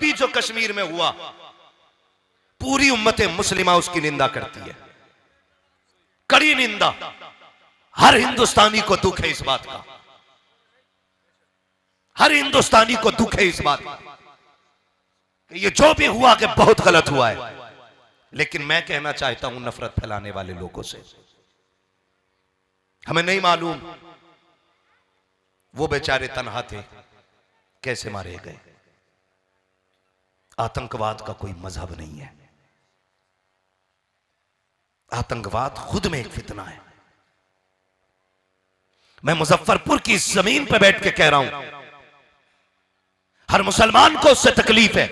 अभी जो कश्मीर में हुआ, पूरी उम्मत मुस्लिमा उसकी निंदा करती है, कड़ी निंदा। हर हिंदुस्तानी को दुख है इस बात का, हर हिंदुस्तानी को दुख है इस बात का कि ये जो भी हुआ कि बहुत गलत हुआ है। लेकिन मैं कहना चाहता हूं नफरत फैलाने वाले लोगों से, हमें नहीं मालूम वो बेचारे तन्हा थे, कैसे मारे गए। आतंकवाद का कोई मजहब नहीं है, आतंकवाद खुद में एक फितना है। मैं मुजफ्फरपुर की इस जमीन पर बैठ के कह रहा हूं, हर मुसलमान को उससे तकलीफ है,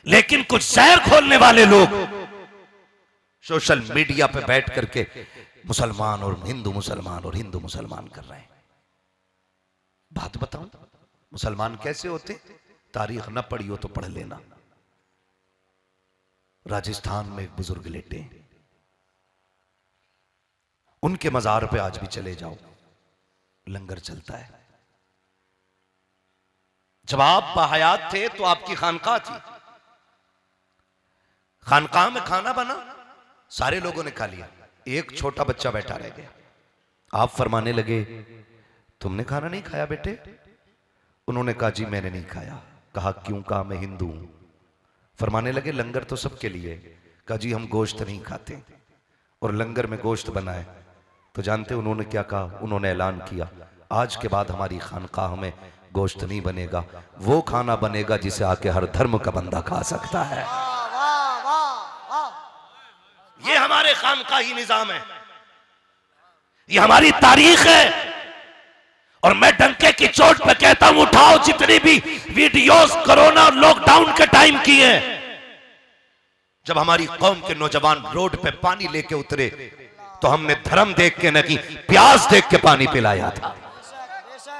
लेकिन कुछ जहर खोलने वाले लोग सोशल मीडिया पे बैठ करके मुसलमान और हिंदू मुसलमान कर रहे हैं। बात बताऊं, मुसलमान कैसे होते? तारीख न पढ़ी हो तो पढ़ लेना। राजस्थान में एक बुजुर्ग लेटे, उनके मजार पे आज भी चले जाओ, लंगर चलता है। जब आप बाहयात थे तो आपकी खानकाह थी, खानकाह में खाना बना, सारे लोगों ने खा लिया, एक छोटा बच्चा बैठा रह गया। आप फरमाने लगे, तुमने खाना नहीं खाया बेटे? उन्होंने कहा जी मैंने नहीं खाया। कहा क्यों? कहा मैं हिंदू हूं। फरमाने लगे लंगर तो सबके लिए। कहा जी हम गोश्त नहीं खाते, और लंगर में गोश्त बनाए तो जानते उन्होंने क्या कहा? उन्होंने ऐलान किया आज के बाद हमारी खानकाह में गोश्त नहीं बनेगा, वो खाना बनेगा जिसे आके हर धर्म का बंदा खा सकता है। ये हमारे खानकाही निजाम है, ये हमारी तारीख है। और मैं डंके की चोट पे कहता हूं, उठाओ जितनी भी वीडियोस कोरोना लॉकडाउन के टाइम की हैं, जब हमारी कौम के नौजवान रोड पे पानी लेके उतरे तो हमने धर्म देख के नहीं, प्यास देख के पानी पिलाया था।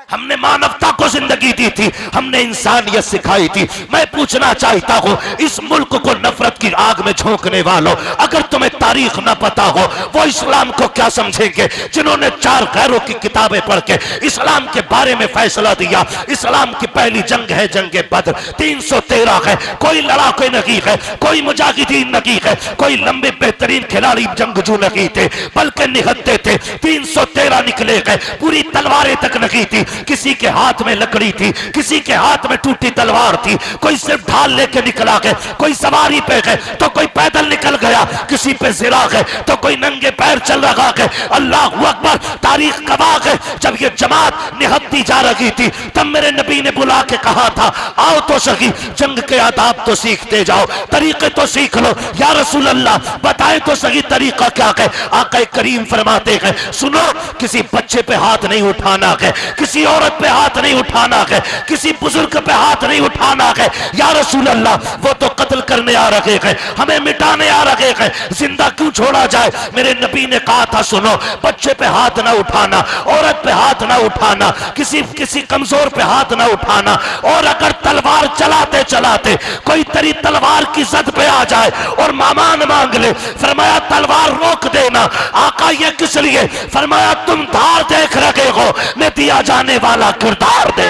हमने मानवता को जिंदगी दी थी, हमने इंसानियत सिखाई थी। मैं पूछना चाहता हूं इस मुल्क को नफरत की आग में झोंकने वालों, अगर तुम्हें तारीख ना पता हो वो इस्लाम को क्या समझेंगे? जिन्होंने 4 गैरों की किताबें पढ़ के इस्लाम के बारे में फैसला दिया, इस्लाम की पहली जंग है जंग बद्र, 313 है, कोई लड़ाके नहीं है, कोई मुजाहिदीन नहीं है, कोई लंबे बेहतरीन खिलाड़ी जंगजू नहीं थे, बल्कि निहत्ते थे। 313 निकले गए, पूरी तलवारें तक नहीं थी, किसी के हाथ में लकड़ी थी, किसी के हाथ में टूटी तलवार थी, कोई सिर्फ ढाल लेके निकला गया, कोई सवारी पे गए तो कोई पैदल निकल गया, किसी पे जिरा गए तो कोई नंगे पैर चल रहा है। अल्लाह अकबर, तारीख गवाह है, जब ये जमात निहत्ती जा रही थी तब मेरे नबी ने बुला के कहा था आओ तो सही, जंग के आदाब तो सीखते जाओ, तरीके तो सीख लो। या रसूल अल्लाह बताए तो सही तरीका क्या है? आका करीम फरमाते हैं सुनो, किसी बच्चे पे हाथ नहीं उठाना है, किसी औरत पे हाथ नहीं उठाना है, किसी बुजुर्ग पे हाथ नहीं उठाना है। या रसूल अल्लाह वो तो कत्ल करने आ रहे हैं, हमें मिटाने आ रहे हैं, जिंदा क्यों छोड़ा जाए? मेरे नबी ने कहा था सुनो, बच्चे पे हाथ ना उठाना, औरत पे हाथ ना उठाना, किसी कमजोर पे हाथ ना उठाना। और अगर तलवार चलाते चलाते कोई तेरी तलवार की जद पे आ जाए और मामान मांग ले, फरमाया तलवार रोक देना। आका ये किस लिए? फरमाया तुम धार देख रहे हो, मैं दिया जाने वाला किरदार दे।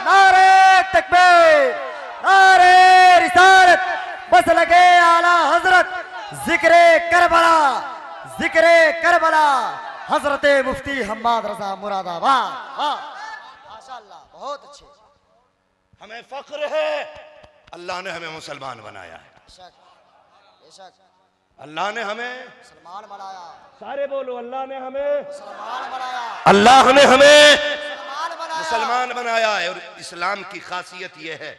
नारे तकबीर, नारे रिसालत, बस लगे आला हजरत, जिक्रे करबला, जिक्रे करबला, हजरत मुफ्ती हम्माद रजा मुरादाबाद। माशाअल्लाह, बहुत अच्छे। हमें फख्र है, अल्लाह ने हमें मुसलमान बनाया है, बेशक अल्लाह ने हमें मुसलमान बनाया, सारे बोलो अल्लाह ने हमें मुसलमान बनाया, अल्लाह ने हमें मुसलमान बनाया, मुसलमान बनाया है। और इस्लाम की खासियत यह है,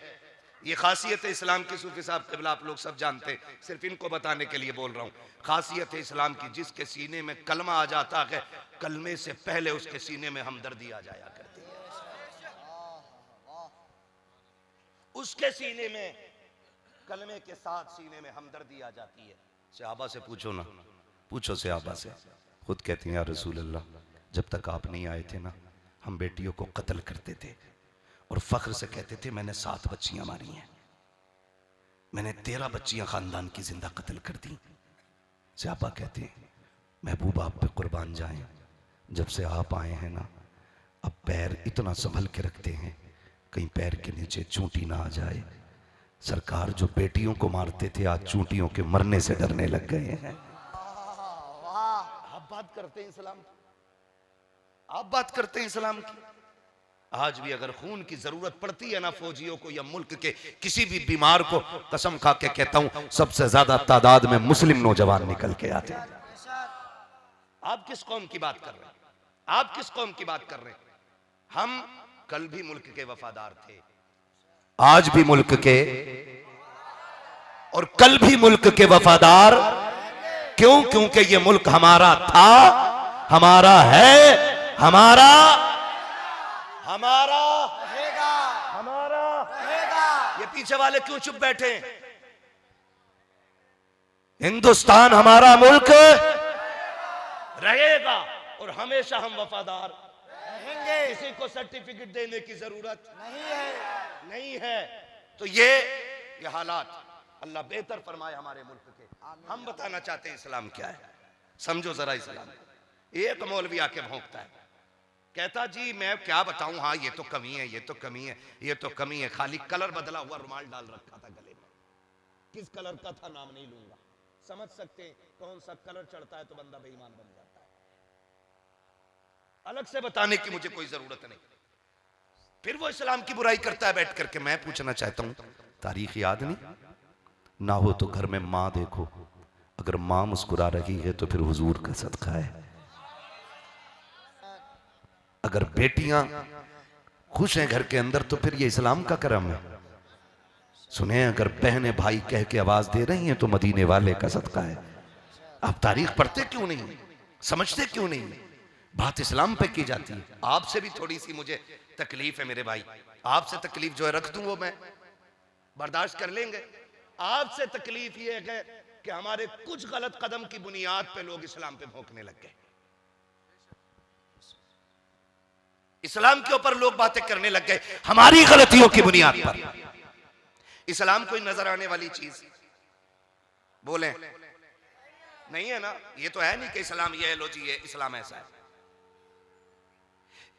ये खासियत है इस्लाम की, सूफी साहब क़िबला आप लोग सब जानते हैं, सिर्फ इनको बताने के लिए बोल रहा हूँ। खासियत है इस्लाम की, जिसके सीने में कलमा आ जाता है, कलमे से पहले उसके सीने में हमदर्दी आ जाया करती है। उसके सीने में कलमे के साथ सीने में हमदर्दी आ जाती है। सहाबा से पूछो ना, पूछो सहाबा से, खुद कहती हैं या रसूल अल्लाह जब तक आप नहीं आए थे ना, हम बेटियों को कत्ल करते थे और फख्र से कहते थे मैंने 7 बच्चियां मारी हैं, मैंने 13 बच्चियां खानदान की जिंदा कत्ल कर दी। सहाबा कहते हैं महबूब आप पे कुर्बान जाएं, जब से आप आए हैं ना अब पैर इतना संभल के रखते हैं कहीं पैर के नीचे चूंटी ना आ जाए। सरकार जो बेटियों को मारते थे आज चूंटियों के मरने से डरने लग गए हैं। आप बात करते हैं इस्लाम की, आप बात करते हैं इस्लाम की। आज भी अगर खून की जरूरत पड़ती है ना फौजियों को या मुल्क के किसी भी बीमार को, कसम खा के कहता हूं सबसे ज्यादा तादाद में मुस्लिम नौजवान निकल के आते हैं। आप किस कौम की बात कर रहे हैं? आप किस कौम की बात कर रहे हैं? हम कल भी मुल्क के वफादार थे, आज भी मुल्क के और कल भी मुल्क के वफादार। क्यों? क्योंकि ये मुल्क हमारा था, हमारा है, हमारा रहेगा, हमारा। रहेगा। ये पीछे वाले क्यों चुप बैठे? हिंदुस्तान हमारा मुल्क रहेगा और हमेशा हम वफादार रहेंगे। किसी को सर्टिफिकेट देने की जरूरत नहीं है। तो ये हालात अल्लाह बेहतर फरमाए हमारे मुल्क के। हम बताना चाहते हैं इस्लाम क्या है, समझो जरा इस्लाम। एक मौलवी आके भौंकता है, कहता जी मैं क्या बताऊं, हाँ ये तो कमी है, ये तो कमी है, ये तो कमी है। खाली कलर बदला हुआ रुमाल डाल रखा था गले में, किस कलर का था नाम नहीं लूंगा। समझ सकते हैं कौन सा कलर चढ़ता है तो बंदा बेईमान बन जाता है। अलग से बताने की मुझे कोई जरूरत नहीं। फिर वो इस्लाम की बुराई करता है बैठ करके। मैं पूछना चाहता हूं, तारीख याद नहीं ना हो तो घर में माँ देखो, अगर माँ मुस्कुरा रही है तो फिर हुजूर का सदका है। अगर बेटियां खुश हैं घर के अंदर तो फिर ये इस्लाम का करम है। सुने, अगर बहनें भाई कह के आवाज दे रही हैं तो मदीने वाले का सदका है। आप तारीख पढ़ते क्यों नहीं, समझते क्यों नहीं? बात इस्लाम पे की जाती है। आपसे भी थोड़ी सी मुझे तकलीफ है मेरे भाई, आपसे तकलीफ जो है रख दूं वो मैं बर्दाश्त कर लेंगे। आपसे तकलीफ ये है कि हमारे कुछ गलत कदम की बुनियाद पे लोग इस्लाम पे भौंकने लग गए। इस्लाम के ऊपर लोग बातें करने लग गए हमारी गलतियों की बुनियाद पर। इस्लाम कोई नजर आने वाली चीज बोले नहीं है ना। ये तो है नहीं कि इस्लाम ये है, लो जी ये इस्लाम ऐसा है।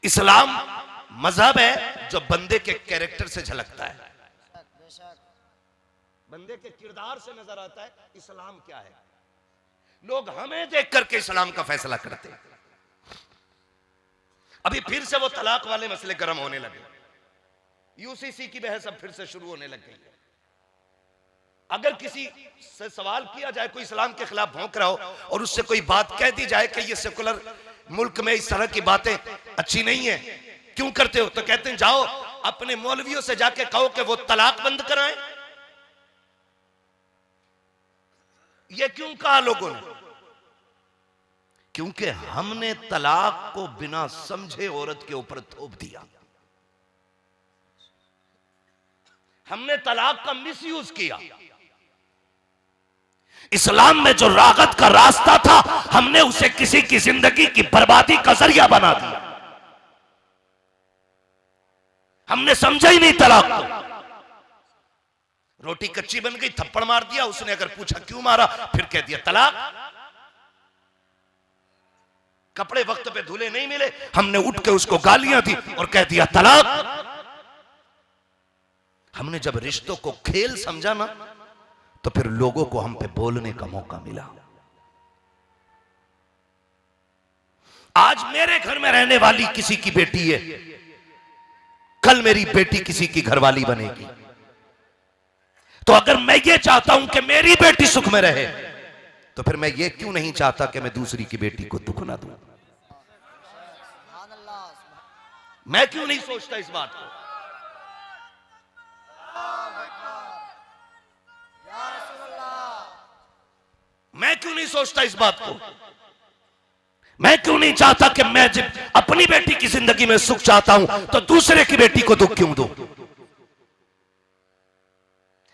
इस्लाम मजहब है जो बंदे के कैरेक्टर से झलकता है, बंदे के किरदार से नजर आता है इस्लाम क्या है। लोग हमें देख करके इस्लाम का फैसला करते हैं। अभी फिर से वो तलाक वाले मसले गर्म होने लगे, यूसीसी की बहस अब फिर से शुरू होने लग गई है। अगर किसी से सवाल किया जाए, कोई इस्लाम के खिलाफ भौंक रहा हो और उससे कोई बात कह दी जाए कि ये सेकुलर मुल्क में इस तरह की बातें अच्छी नहीं है, क्यों करते हो, तो कहते हैं जाओ अपने मौलवियों से जाके कहो कि वो तलाक बंद कराएं। ये क्यों कहा लोगों ने? क्योंकि हमने तलाक को बिना समझे औरत के ऊपर थोप दिया। हमने तलाक का मिसयूज किया। इस्लाम में जो रागत का रास्ता था हमने उसे किसी की जिंदगी की बर्बादी का जरिया बना दिया। हमने समझा ही नहीं तलाक को। रोटी कच्ची बन गई, थप्पड़ मार दिया। उसने अगर पूछा क्यों मारा, फिर कह दिया तलाक। कपड़े वक्त पे धुले नहीं मिले, हमने उठ के उसको गालियां दी और कह दिया तलाक। हमने जब रिश्तों को खेल समझा ना तो फिर लोगों को हम पे बोलने का मौका मिला। आज मेरे घर में रहने वाली किसी की बेटी है, कल मेरी बेटी किसी की घरवाली बनेगी। तो अगर मैं ये चाहता हूं कि मेरी बेटी सुख में रहे तो फिर मैं ये क्यों नहीं चाहता कि मैं दूसरी की बेटी को दुख ना दूं? मैं क्यों नहीं सोचता इस बात को? मैं क्यों नहीं सोचता इस बात को? मैं क्यों नहीं चाहता कि मैं जब अपनी बेटी की जिंदगी में सुख चाहता हूं तो दूसरे की बेटी को दुख क्यों दूं?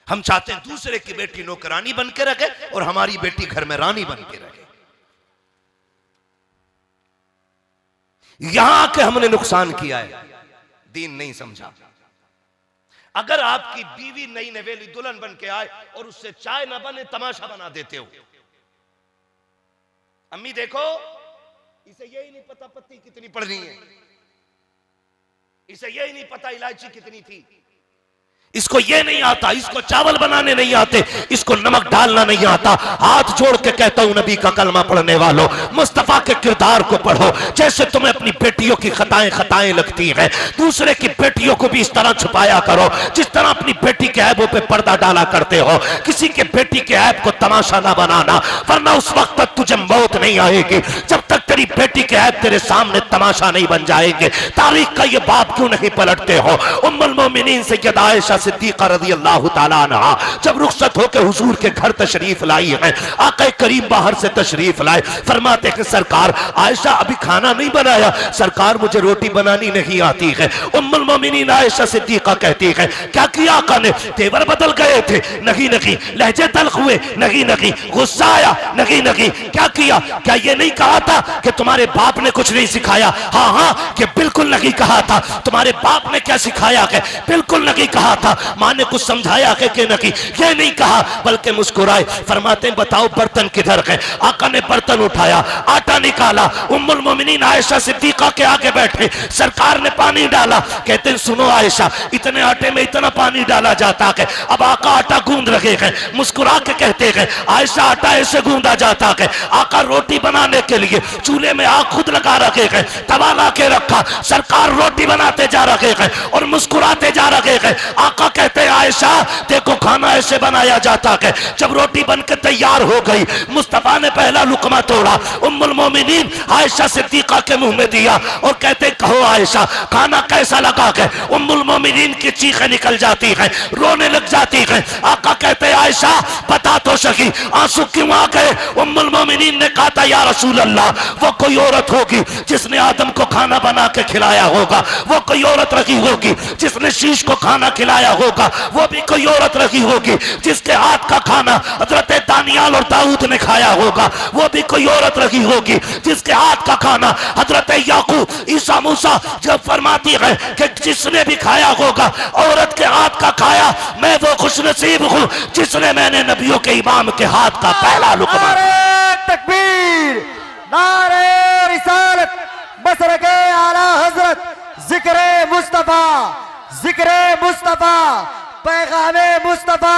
हम चाहते हैं दूसरे की बेटी नौकरानी बन के रखे और हमारी बेटी घर में रानी बन के रखे। यहां के हमने नुकसान किया है, दीन नहीं समझा। अगर आपकी बीवी नई नवेली दुल्हन बन के आए और उससे चाय ना बने तमाशा बना देते हो। अम्मी देखो इसे यही नहीं पता पत्ती कितनी पड़नी है। इसे यही नहीं पता इलायची कितनी थी, इसको ये नहीं आता, इसको चावल बनाने नहीं आते, इसको नमक डालना नहीं आता। हाथ जोड़ के कहता हूं नबी का कलमा पढ़ने वालों, मुस्तफा के किरदार को पढ़ो। जैसे तुम्हें अपनी बेटियों की खताएं लगती हैं, दूसरे की बेटियों को भी इस तरह छुपाया करो जिस तरह अपनी बेटी के ऐबों पे पर्दा डाला करते हो। किसी के बेटी के ऐब को तमाशा ना बनाना, वरना उस वक्त तक तुझे मौत नहीं आएगी जब तक तेरी बेटी के ऐब तेरे सामने तमाशा नहीं बन जाएंगे। तारीख का ये बाप क्यों नहीं पलटते हो? उम्मुल मोमिनीन सैयदा आयशा सिद्दीक़ा रज़ियल्लाहु ताला अन्हा जब रुखसत होकर हुजूर के घर तशरीफ लाई है, आका करीम बाहर से तशरीफ लाए, फरमाते हैं सरकार आयशा अभी खाना नहीं बनाया, सरकार मुझे रोटी बनानी नहीं आती है। उम्मुल मोमिनीन आयशा सिद्दीक़ा कहती है क्या किया आका ने? तेवर बदल गए थे? नहीं नहीं। लहजे तल्ख हुए? नहीं नहीं। गुस्सा आया? नहीं नहीं। क्या किया? क्या ये नहीं कहा था कि तुम्हारे बाप ने कुछ नहीं सिखाया? हाँ हाँ कि बिल्कुल नहीं कहा था। तुम्हारे बाप ने क्या सिखाया है? बिल्कुल नहीं कहा था। मां ने कुछ समझाया है कि नहीं? ये नहीं कहा, बल्कि मुस्कुराए, फरमाते बताओ बर्तन किधर है? आका ने बर्तन उठाया, आटा निकाला, उम्मुल मोमिनीन आयशा सिद्दीक़ा के आगे बैठे, सरकार ने पानी डाला। कहते हैं सुनो आयशा, इतने आटे में इतना पानी डाला जाता है। अब आका आटा गूंद रहे हैं, मुस्कुरा के कहते हैं आयशा आटा ऐसे गूंदा जाता है। आका रोटी बनाने के लिए चूल्हे में आग खुद लगा रखे हैं, तवा ला के रखा, सरकार रोटी बनाते जा रहे हैं और मुस्कुराते जा रहे हैं। आका कहते हैं आयशा देखो खाना ऐसे बनाया जाता है। जब रोटी बनकर तैयार हो गई, मुस्तफा ने पहला लुकमा तोड़ा, उम्मुल मोमिनीन आयशा सिद्दीक़ा के मुंह में दिया और कहते कहो आयशा खाना कैसा लगा है? उम्मुल मोमिनीन की चीखें निकल जाती हैं, रोने लग जाती हैं। आका कहते आयशा बता तो सही आंसू क्यों आ गए? उम्मुल मोमिनीन ने कहा था या रसूल अल्लाह वो कोई औरत होगी जिसने आदम को खाना बना के खिलाया होगा, वो कोई औरत रही होगी जिसने शीश को खाना खिलाया होगा, वो भी कोई औरत रही होगी जिसके हाथ का खाना हजरत दानियाल और दाऊद ने खाया होगा, वो भी कोई औरत रही होगी जिसके हाथ का खाना हजरत याकूब ईसा मूसा जब फरमाती है कि जिसने भी खाया होगा औरत के हाथ का खाया, मैं वो खुशनसीब हूं जिसने मैंने नबियों के इमाम के हाथ का पहला लुकमा। तकबीर, नारे रिसालत, मसरके आला हजरत, जिक्रे मुस्तफा, जिक्रे मुस्तफा, पैगामे मुस्तफा,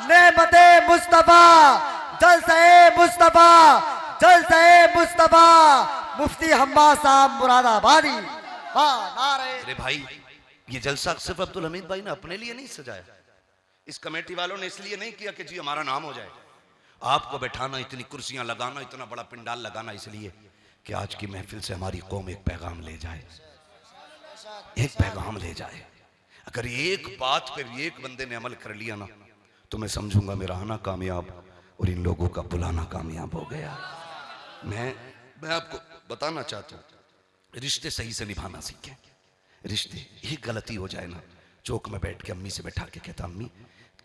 नेमते मुस्तफा, जलसे मुस्तफा, जलसे मुस्तफा, मुफ्ती हम्मा साहब मुरादाबादी। हाँ नारे। अरे भाई ये जलसा सिर्फ अब्दुल हमीद भाई ने अपने लिए नहीं सजाया, इस कमेटी वालों ने इसलिए नहीं किया कि जी हमारा नाम हो जाए। आपको बैठाना, इतनी कुर्सियां लगाना, इतना बड़ा पिंडाल लगाना इसलिए कि आज की महफिल से हमारी कौम एक पैगाम ले जाए, एक पैगाम ले जाए। अगर एक बात पे एक बंदे ने अमल कर लिया ना तो मैं समझूंगा मेरा आना कामयाब और इन लोगों का बुलाना कामयाब हो गया। मैं आपको बताना चाहता हूं रिश्ते सही से निभाना सीखें। रिश्ते एक गलती हो जाए ना, चौक में बैठ के अम्मी से बैठा के कहता अम्मी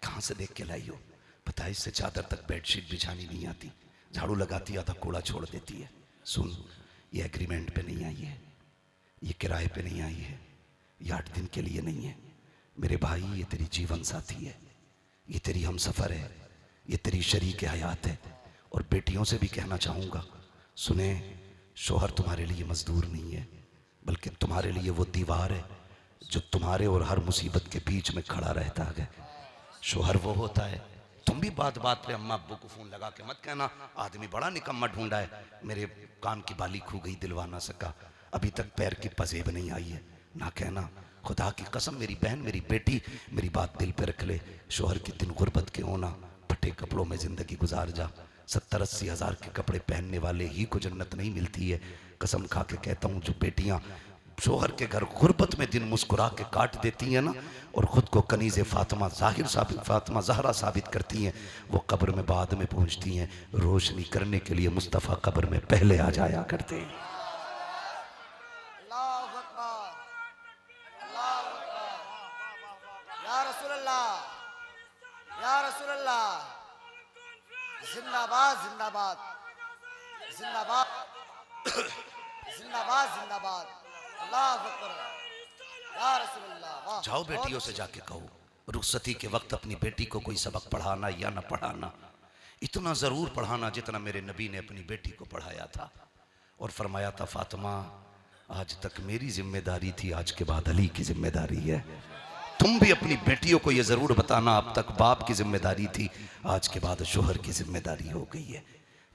कहाँ से देख के लाई हो? पता है इससे चादर तक बेडशीट बिछानी नहीं आती, झाड़ू लगाती आधा कूड़ा छोड़ देती है। सुन ये एग्रीमेंट पे नहीं आई है, ये किराए पे नहीं आई है, ये 8 दिन के लिए नहीं है मेरे भाई, ये तेरी जीवन साथी है, ये तेरी हमसफर है, ये तेरी शरीक हयात है। और बेटियों से भी कहना चाहूँगा सुने, शोहर तुम्हारे लिए मजदूर नहीं है बल्कि तुम्हारे लिए वो दीवार है जो तुम्हारे और हर मुसीबत के बीच में खड़ा रहता है। शोहर वो होता है। तुम भी बात बात पे अम्मा अब्बू को फोन लगा के मत कहना आदमी बड़ा निकम्मा ढूंढा है, मेरे कान की बाली खो गई दिलवा ना सका, अभी तक पैर की पजेब नहीं आई है। ना कहना खुदा की कसम मेरी बहन मेरी बेटी मेरी बात दिल पे रख ले, शोहर की दिन गुर्बत के होना, फटे कपड़ों में जिंदगी गुजार जा। 70-80 हज़ार के कपड़े पहनने वाले ही को जन्नत नहीं मिलती है। कसम खा के कहता हूँ जो बेटियाँ शोहर के घर गुर्बत में दिन मुस्कुरा के काट देती हैं ना और ख़ुद को कनीज़ फातिमा फातिमा ज़हरा साबित करती हैं, वो कब्र में बाद में पहुँचती हैं। रोशनी करने के लिए मुस्तफ़ा कब्र में पहले आ जाया करते हैं। जिंदाबाद जिंदाबाद जिंदाबाद जिंदाबाद जिंदाबाद, अल्लाह अकबर, या रसूलल्लाह। जाओ बेटियों से जाके कहो रुखसती के वक्त अपनी बेटी को कोई सबक पढ़ाना या न पढ़ाना, इतना ज़रूर पढ़ाना जितना मेरे नबी ने अपनी बेटी को पढ़ाया था। और फरमाया था फातिमा आज तक मेरी जिम्मेदारी थी, आज के बाद अली की जिम्मेदारी है। तुम भी अपनी बेटियों को यह जरूर बताना, अब तक बाप की जिम्मेदारी थी, आज के बाद शोहर की जिम्मेदारी हो गई है।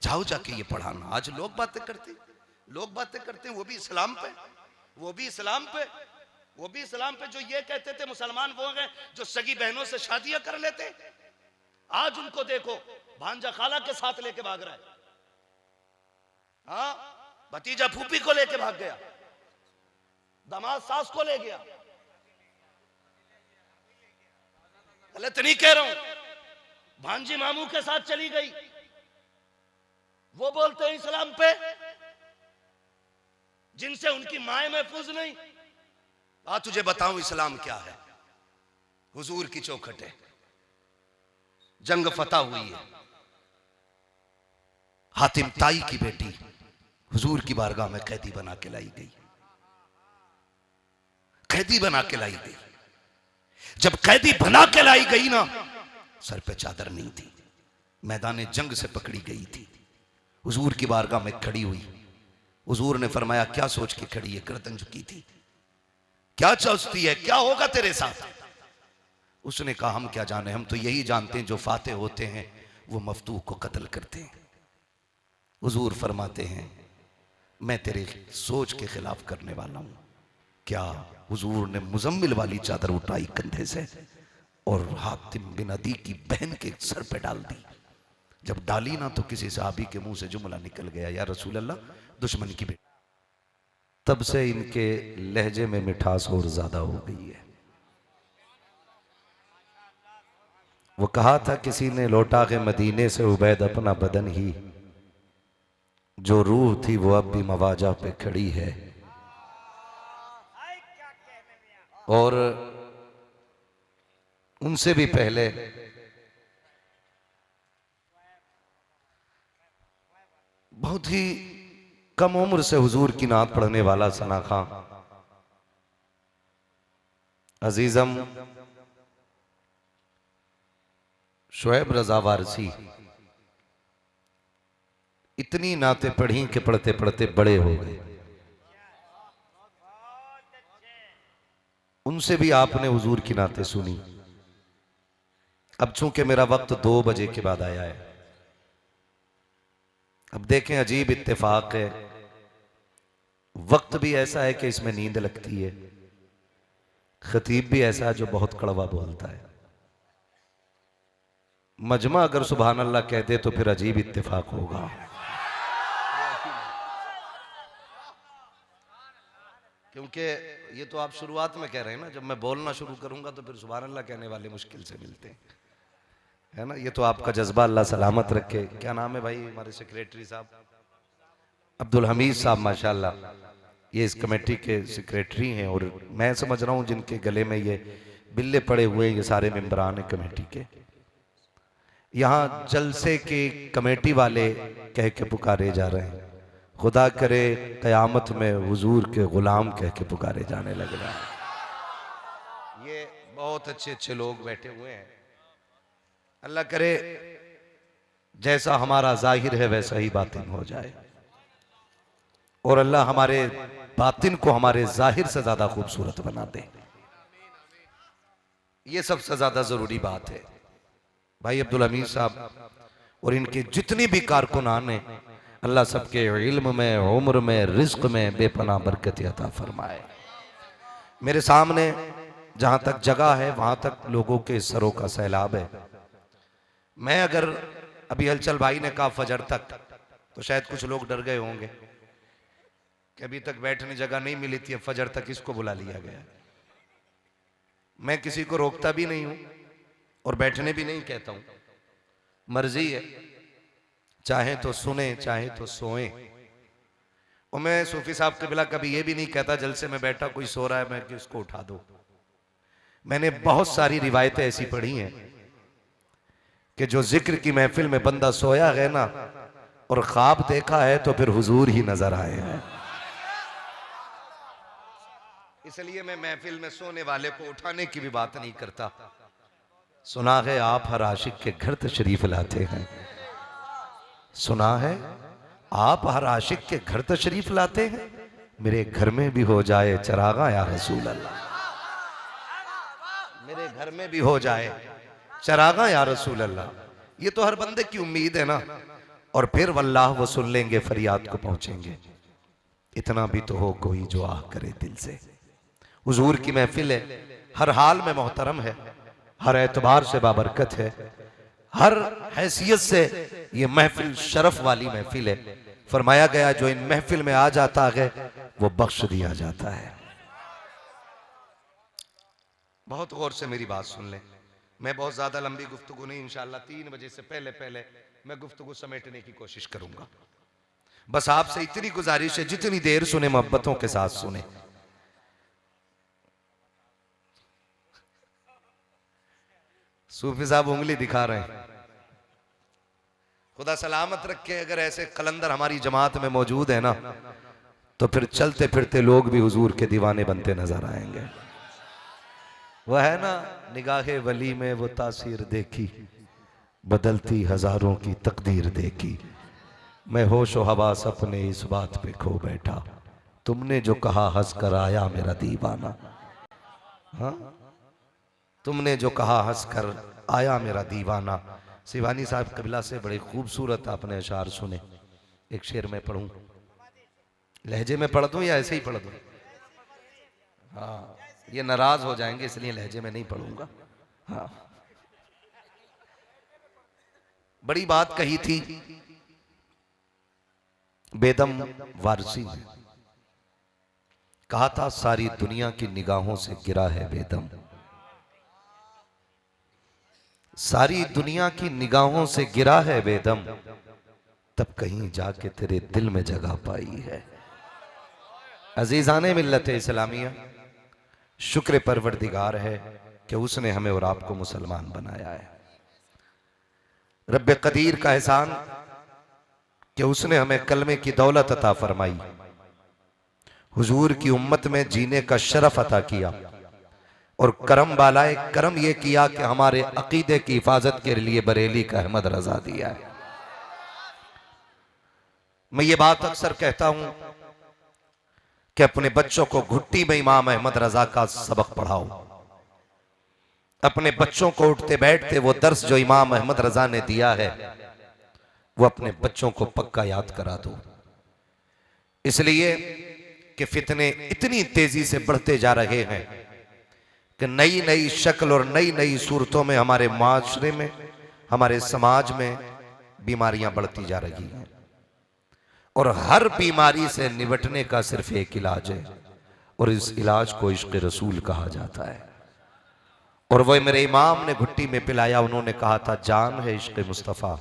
जाओ जाके ये पढ़ाना। आज लोग बातें करते हैं, वो भी इस्लाम पे, वो भी इस्लाम पे जो ये कहते थे मुसलमान वो हैं जो सगी बहनों से शादियां कर लेते। आज उनको देखो, भांजा खाला के साथ लेके भाग रहा है, हाँ, भतीजा फूफी को लेके भाग गया, दामाद सास को ले गया। गलत नहीं कह रहा हूं, भांजी मामू के साथ चली गई। वो बोलते हैं इस्लाम पे, जिनसे उनकी माएं महफूज नहीं। आज तुझे बताऊं इस्लाम क्या है। हुजूर की चौखट है, जंग फतह हुई है, हातिम ताई की बेटी हुजूर की बारगाह में कैदी बना के लाई गई, कैदी बना के लाई गई। जब कैदी बना के लाई गई ना, सर पे चादर नहीं थी, मैदान जंग से पकड़ी गई थी। हुजूर की बारगाह में खड़ी हुई, हुजूर ने फरमाया क्या सोच के खड़ी है, गर्दन झुकी थी, क्या सोचती है, क्या होगा तेरे साथ। उसने कहा हम क्या जाने, हम तो यही जानते हैं जो फातेह होते हैं वो मफतूह को कत्ल करते हैं। हुजूर फरमाते हैं मैं तेरे सोच के खिलाफ करने वाला हूं। क्या? हुजूर ने मुजम्मिल वाली चादर उठाई कंधे से और हातिम बिन अदी की बहन के सर पे डाल दी। जब डाली ना तो किसी सहाबी के मुंह से जुमला निकल गया, या रसूल अल्लाह, दुश्मन की बेटी। तब से इनके लहजे में मिठास और ज्यादा हो गई है। वो कहा था किसी ने, लौटा के मदीने से उबैद अपना बदन ही, जो रूह थी वो अब भी मवाजा पे खड़ी है। और उनसे भी पहले बहुत ही कम उम्र से हुजूर की नात पढ़ने वाला सना खां अजीजम शोएब रजा वारसी, इतनी नातें पढ़ी कि पढ़ते पढ़ते बड़े हो गए। उनसे भी आपने हुजूर की नातें सुनी। अब चूंकि मेरा वक्त 2 बजे के बाद आया है, अब देखें अजीब इत्तेफाक है, वक्त भी ऐसा है कि इसमें नींद लगती है, खतीब भी ऐसा है जो बहुत कड़वा बोलता है। मजमा अगर सुभान अल्लाह कह दे तो फिर अजीब इत्तेफाक होगा। क्योंकि ये तो आप शुरुआत में कह रहे हैं ना, जब मैं बोलना शुरू करूंगा तो फिर सुभान अल्लाह कहने वाले मुश्किल से मिलते हैं, है ना। ये तो आपका जज्बा अल्लाह सलामत रखे। क्या नाम है भाई हमारे सेक्रेटरी साहब? अब्दुल हमीद साहब, माशाल्लाह ये इस कमेटी के सेक्रेटरी हैं। और मैं समझ रहा हूँ जिनके गले में ये बिल्ले पड़े हुए हैं ये सारे मेंबरान हैं कमेटी के। यहाँ जलसे के कमेटी वाले कह के पुकारे जा रहे हैं, खुदा करे कयामत में हुजूर के गुलाम कह के पुकारे जाने लग रहा है। ये बहुत अच्छे अच्छे लोग बैठे हुए हैं। अल्लाह करे जैसा हमारा जाहिर है वैसा ही बातिन हो जाए, और अल्लाह हमारे बातिन को हमारे जाहिर से ज्यादा खूबसूरत बना दे। ये सबसे ज्यादा जरूरी बात है। भाई अब्दुल हमीद साहब और इनके जितनी भी कारकुनान हैं, अल्लाह सबके इल्म में, उम्र में, रिज्क में बेपनाह बरकत अता फरमाए। मेरे सामने जहां तक जगह है वहां तक लोगों के सरों का सैलाब है। मैं अगर अभी हलचल भाई ने कहा फजर तक, तो शायद कुछ लोग डर गए होंगे कि अभी तक बैठने जगह नहीं मिली थी, फजर तक इसको बुला लिया गया। मैं किसी को रोकता भी नहीं हूं और बैठने भी नहीं कहता हूं, मर्जी है, चाहे तो सुने चाहे तो सोए। और मैं सूफी साहब के बिला कभी ये भी नहीं कहता जलसे में बैठा कोई सो रहा है मैं कि उसको उठा दो। मैंने बहुत सारी रिवायतें ऐसी पढ़ी हैं कि जो जिक्र की महफिल में बंदा सोया है ना और ख्वाब देखा है तो फिर हुजूर ही नजर आए हैं। इसलिए मैं महफिल में सोने वाले को उठाने की भी बात नहीं करता। सुना है आप हर आशिक के घर तशरीफ लाते हैं, सुना है आप हर आशिक के घर तशरीफ लाते हैं, मेरे घर में भी हो जाए चरागा या रसूल अल्लाह, मेरे घर में भी हो जाए चरागा या रसूल अल्लाह। ये तो हर बंदे की उम्मीद है ना। और फिर वल्लाह वो सुन लेंगे, फरियाद को पहुंचेंगे। इतना भी तो हो कोई जो आह करे दिल से। हुजूर की महफिल है, हर हाल में मोहतरम है, हर एतबार से बाबरकत है, हर हैसियत से ये महफिल शरफ वाली महफिल है। फरमाया गया जो इन महफिल में आ जाता है वो बख्श दिया जाता है। बहुत गौर से मेरी बात सुन लें। मैं बहुत ज्यादा लंबी गुफ्तगू नहीं, इंशाअल्लाह 3 बजे से पहले पहले मैं गुफ्तगू समेटने की कोशिश करूंगा। बस आपसे इतनी गुजारिश है, जितनी देर सुने मोहब्बतों के साथ सुने। सूफी साहब उंगली दिखा रहे हैं, खुदा सलामत रखे। अगर ऐसे कलंदर हमारी जमात में मौजूद है ना, तो फिर चलते फिरते लोग भी हुजूर के दीवाने बनते नजर आएंगे। वह है ना, निगाहे वली में वो तासीर देखी, बदलती हजारों की तकदीर देखी। मैं होशो हवास अपने इस बात पे खो बैठा, तुमने जो कहा हंस कर आया मेरा दीवाना। हाँ, तुमने जो कहा हंस कर आया मेरा दीवाना। शिवानी साहब कबिला से बड़े खूबसूरत आपने अशार सुने। एक शेर में पढ़ूं, लहजे में पढ़ दूं या ऐसे ही पढ़ दूं? हाँ, ये नाराज हो जाएंगे इसलिए लहजे में नहीं पढ़ूंगा। हाँ, बड़ी बात कही थी बेदम वारसी ने। कहा था सारी दुनिया की निगाहों से गिरा है बेदम, सारी दुनिया की निगाहों से गिरा है बेदम, तब कहीं जाके तेरे दिल में जगह पाई है। अजीजाने मिल्लत इस्लामिया, शुक्र परवरदिगार है कि उसने हमें और आपको मुसलमान बनाया है। रब्बे कदीर का एहसान कि उसने हमें कलमे की दौलत अता फरमाई, हुजूर की उम्मत में जीने का शरफ अता किया, और करम बालाए करम यह किया कि हमारे अकीदे की हिफाजत के लिए बरेली का अहमद रजा दिया है। मैं ये बात अक्सर कहता हूं कि अपने बच्चों को घुट्टी में इमाम अहमद रजा का सबक पढ़ाओ। अपने बच्चों को उठते बैठते वो दर्स जो इमाम अहमद रजा ने दिया है वो अपने बच्चों को पक्का याद करा दो। इसलिए कि फितने इतनी तेजी से बढ़ते जा रहे हैं कि नई नई शक्ल और नई नई सूरतों में हमारे माशरे में, हमारे समाज में बीमारियां बढ़ती जा रही हैं। और हर बीमारी से निपटने का सिर्फ एक इलाज है, और इस इलाज को इश्क रसूल कहा जाता है। और वह मेरे इमाम ने घुट्टी में पिलाया। उन्होंने कहा था जान है इश्क मुस्तफा,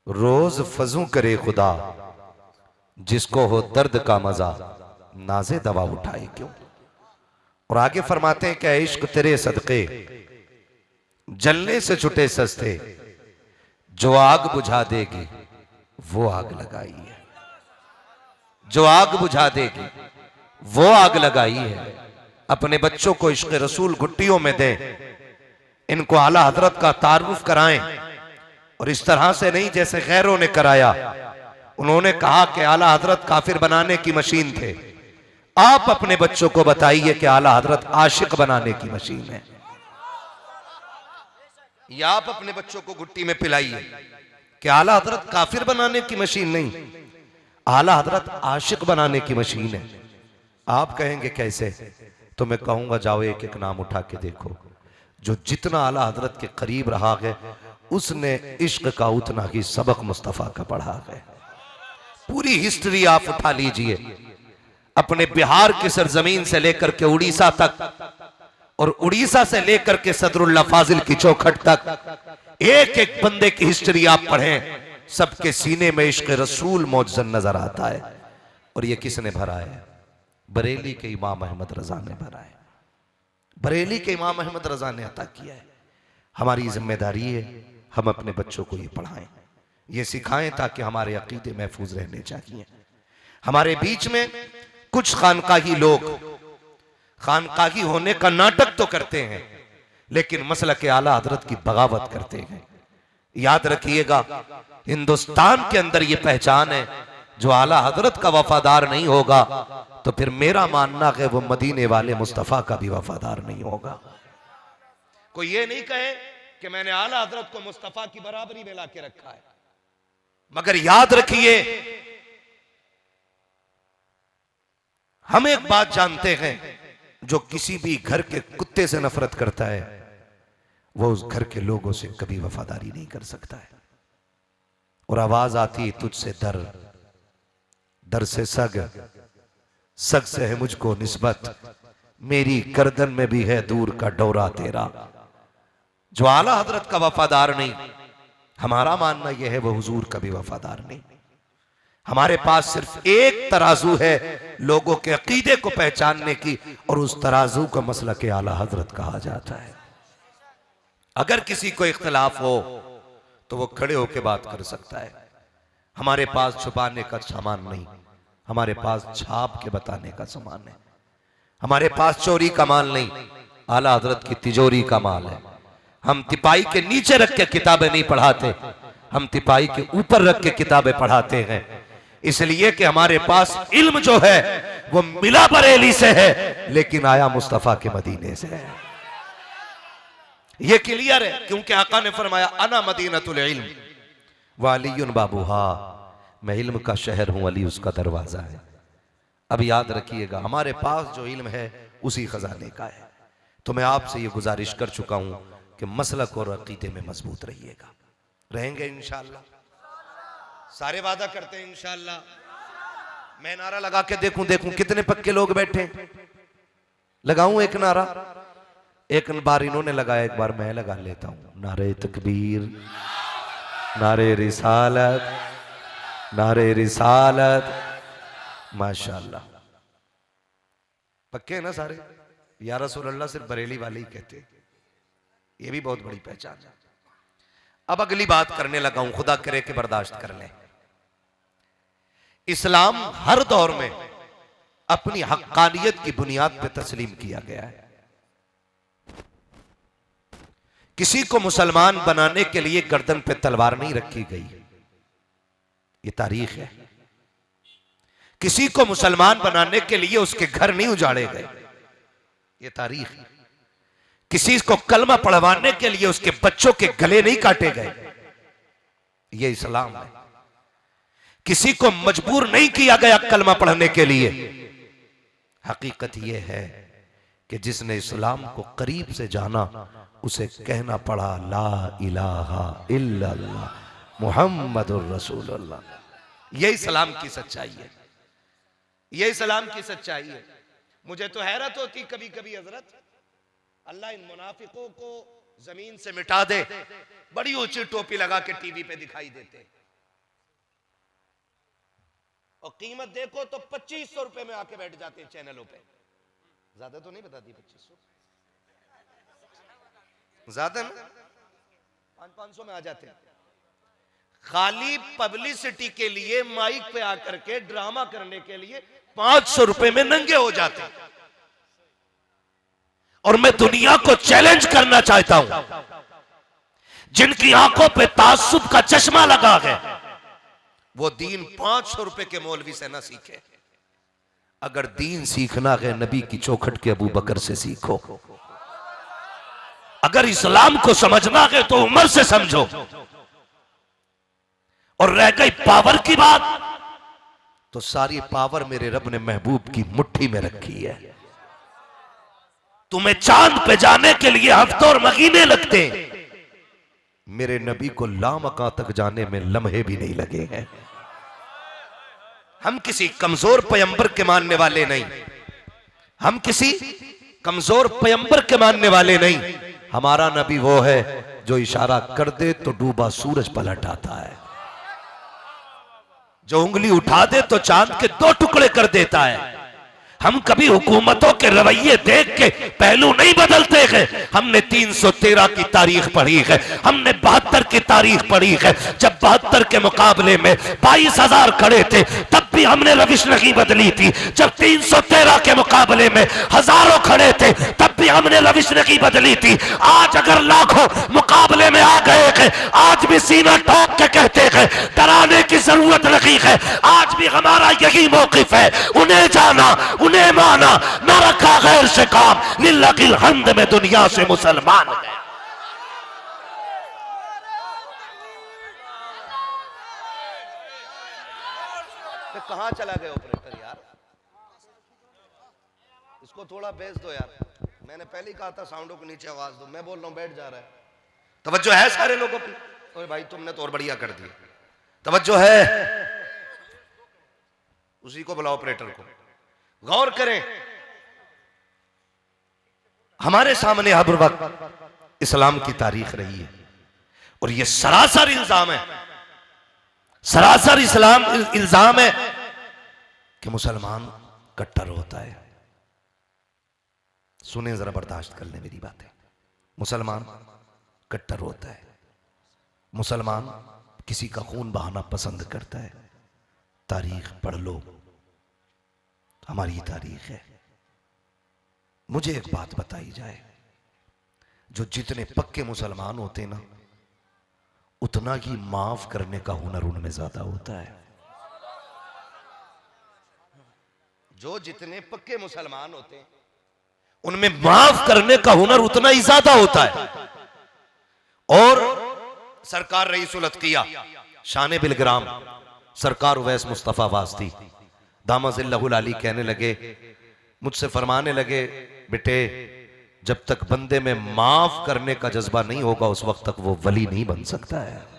रोज फजू करे खुदा, जिसको हो दर्द का मजा नाजे दवा उठाए क्यों। और आगे फरमाते हैं कि इश्क तेरे सदके जलने से छुटे सस्ते, जो आग बुझा देगी वो आग लगाई है, जो आग बुझा देगी वो आग लगाई है। अपने बच्चों को इश्क रसूल घुट्टियों में दें, इनको आला हजरत का तारुफ कराएं, और इस तरह से नहीं जैसे गैरों ने कराया। उन्होंने कहा कि आला हजरत काफिर बनाने की मशीन थे, आप अपने बच्चों को बताइए कि आला हजरत आशिक बनाने की मशीन है। या आप अपने बच्चों को घुट्टी में पिलाइए कि आला हजरत काफिर बनाने की मशीन नहीं, आला हजरत आशिक बनाने की मशीन है। आप कहेंगे कैसे? तो मैं कहूंगा जाओ एक एक नाम उठा के देखो। जो जितना आला हजरत के करीब रहा है उसने इश्क का उतना ही सबक मुस्तफा का पढ़ा है। पूरी हिस्ट्री आप उठा लीजिए, अपने बिहार की सरजमीन से लेकर के उड़ीसा तक, और उड़ीसा से लेकर के सदरुल्लाह फाजिल की चौखट तक, एक एक बंदे की हिस्ट्री आप पढ़ें, सबके सीने में इश्क रसूल मौजूद नजर आता है। और ये किसने भरा है? बरेली के इमाम अहमद रजा ने भरा है। बरेली के इमाम अहमद रजा ने अता किया है। हमारी जिम्मेदारी है हम अपने बच्चों को ये पढ़ाएं, ये सिखाएं, ताकि हमारे अकीदे महफूज रहने चाहिए। हमारे बीच में कुछ खानकाही लोग खानकाही होने का नाटक तो करते हैं, लेकिन मसलक के आला हजरत की बगावत करते हैं। याद रखिएगा, हिंदुस्तान के अंदर यह पहचान है जो आला हजरत का वफादार नहीं होगा तो फिर मेरा मानना है वो मदीने वाले मुस्तफा का भी वफादार नहीं होगा। कोई ये नहीं कहे कि मैंने आला हजरत को मुस्तफा की बराबरी में लाके रखा है, मगर याद रखिए हम एक बात जानते हैं, जो किसी भी घर के कुत्ते से नफरत करता है वो उस घर के लोगों से कभी वफादारी नहीं कर सकता है। और आवाज आती तुझसे दर, दर से सग, सग से है मुझको निस्बत, मेरी गर्दन में भी है दूर का डोरा तेरा। जो आला हजरत का वफादार नहीं, हमारा मानना यह है वो हुजूर का भी वफादार नहीं। हमारे पास सिर्फ एक तराजू है लोगों के अकीदे को पहचानने की, और उस तराजू का मसला के आला हजरत कहा जाता है। अगर किसी को इख्तिलाफ हो तो वो खड़े होकर बात कर सकता है। हमारे पास छुपाने का सामान नहीं, हमारे पास छाप के बताने का सामान है। हमारे पास चोरी का माल नहीं, आला हजरत की तिजोरी का माल है। हम तिपाही के नीचे रख के किताबें नहीं पढ़ाते, हम तिपाही के ऊपर रख के किताबें पढ़ाते हैं, इसलिए कि हमारे पास इल्म जो है वो मिला बरेली से है लेकिन आया मुस्तफा के मदीने से है। ये क्लियर है, क्योंकि आका ने फरमाया अना मदीनतुल इल्म व अलीयुन बाबूहा, मैं इल्म का शहर हूं, अली उसका दरवाजा है। अब याद रखिएगा हमारे पास जो इल्म है उसी खजाने का है। तो मैं आपसे ये गुजारिश कर चुका हूं कि मसलक और अकीदे में मजबूत रहिएगा। रहेंगे इंशाअल्लाह, सारे वादा करते हैं इंशाअल्लाह। मैं नारा लगा के देखूं कितने पक्के लोग बैठे। लगाऊं एक नारा? एक बार इन्होंने लगाया, एक बार मैं लगा लेता हूं। नारे तकबीर, नारे रिसालत, नारे रिसालत। माशाअल्लाह, पक्के हैं ना सारे? या रसूल अल्लाह सिर्फ बरेली वाले ही कहते हैं, ये भी बहुत बड़ी पहचान है। अब अगली बात करने लगा हूं, खुदा करे कि बर्दाश्त कर ले। इस्लाम हर दौर में अपनी हक्कानियत की बुनियाद पे तस्लीम किया गया है। किसी को मुसलमान बनाने के लिए गर्दन पे तलवार नहीं रखी गई, ये तारीख है। किसी को मुसलमान बनाने के लिए उसके घर नहीं उजाड़े गए, ये तारीख है। किसी को कलमा पढ़वाने के लिए उसके बच्चों के गले नहीं काटे गए, ये इस्लाम है। किसी को मजबूर नहीं किया गया कलमा पढ़ने के लिए। हकीकत यह है कि जिसने इस्लाम को करीब से जाना उसे कहना पड़ा ला इलाहा इल्लल्लाह मुहम्मदुर रसूलुल्लाह। यही इस्लाम की सच्चाई है, यही इस्लाम की सच्चाई है। मुझे तो हैरत होती कभी कभी हजरत, अल्लाह इन मुनाफिकों को जमीन से मिटा दे, बड़ी ऊंची टोपी लगा के टीवी पे दिखाई देते, और कीमत देखो तो 2500 रुपए में आके बैठ जाते हैं चैनलों पे। ज्यादा तो नहीं बताती 2500, ज्यादा ना 500 में आ जाते हैं। खाली पब्लिसिटी के लिए माइक पे आकर के ड्रामा करने के लिए 500 रुपए में नंगे हो जाते हैं। और मैं दुनिया को चैलेंज करना चाहता हूं, जिनकी आंखों पे तासुब का चश्मा लगा है, वो दीन 500 रुपए के मौलवी से ना सीखे। अगर दीन सीखना है नबी की चौखट के अबू बकर से सीखो। अगर इस्लाम को समझना है तो उमर से समझो। और रह गई पावर की बात, तो सारी पावर मेरे रब ने महबूब की मुट्ठी में रखी है। तुम्हें चांद पे जाने के लिए हफ्तों और महीने लगते, मेरे नबी को लामका तक जाने में लम्हे भी नहीं लगे हैं। हम किसी कमजोर पैगंबर के मानने वाले नहीं, हम किसी कमजोर पैगंबर के मानने वाले नहीं। हमारा नबी वो है जो इशारा कर दे तो डूबा सूरज पलट आता है, जो उंगली उठा दे तो चांद के 2 टुकड़े कर देता है। हम कभी हुकूमतों के रवैये देख के पहलू नहीं बदलते हैं। हमने 313 की तारीख पढ़ी है, हमने 72 की तारीख पढ़ी है। जब 72 के मुकाबले में 22,000 खड़े थे, तब भी हमने रविश नहीं बदली थी। जब 313 के मुकाबले में हजारों खड़े थे तब भी हमने रविश नहीं बदली थी। आज अगर लाखों मुकाबले में आ गए हैं, आज भी सीना ठोक के कहते हैं डराने की जरूरत नहीं है। आज भी हमारा यही मौकिफ है, उन्हें जाना उन्हें माना, न रखा गैर से काम, लिल्लाहिल हम्द में दुनिया से मुसलमान है। कहां चला गया ऑपरेटर यार, इसको थोड़ा बेस दो यार। मैंने पहले ही कहा था साउंडों को नीचे आवाज दो, मैं बोल रहा हूं बैठ जा रहा है। तवज्जो है सारे लोगों की? ओए भाई तुमने तो और बढ़िया कर दिया, तवज्जो है? उसी को बुलाओ ऑपरेटर को। गौर करें, हमारे सामने हर वक्त इस्लाम की तारीख रही है और यह सरासर इल्जाम है, सरासर इस्लाम इल्जाम है कि मुसलमान कट्टर होता है। सुने जरा, बर्दाश्त कर ले मेरी बातें। मुसलमान कट्टर होता है, मुसलमान किसी का खून बहाना पसंद करता है। तारीख पढ़ लो, हमारी तारीख है। मुझे एक बात बताई जाए, जो जितने पक्के मुसलमान होते ना उतना ही माफ करने का हुनर उनमें ज्यादा होता है। जो जितने पक्के मुसलमान होते हैं उनमें माफ करने का हुनर उतना ही ज्यादा होता है। और सरकार रईसुल अत्किया शान बिलग्राम सरकार उवैस मुस्तफा वास्ती दामजिल्लहुल अली कहने लगे, मुझसे फरमाने लगे, बेटे जब तक बंदे में माफ करने का जज्बा नहीं होगा उस वक्त तक वो वली नहीं बन सकता है।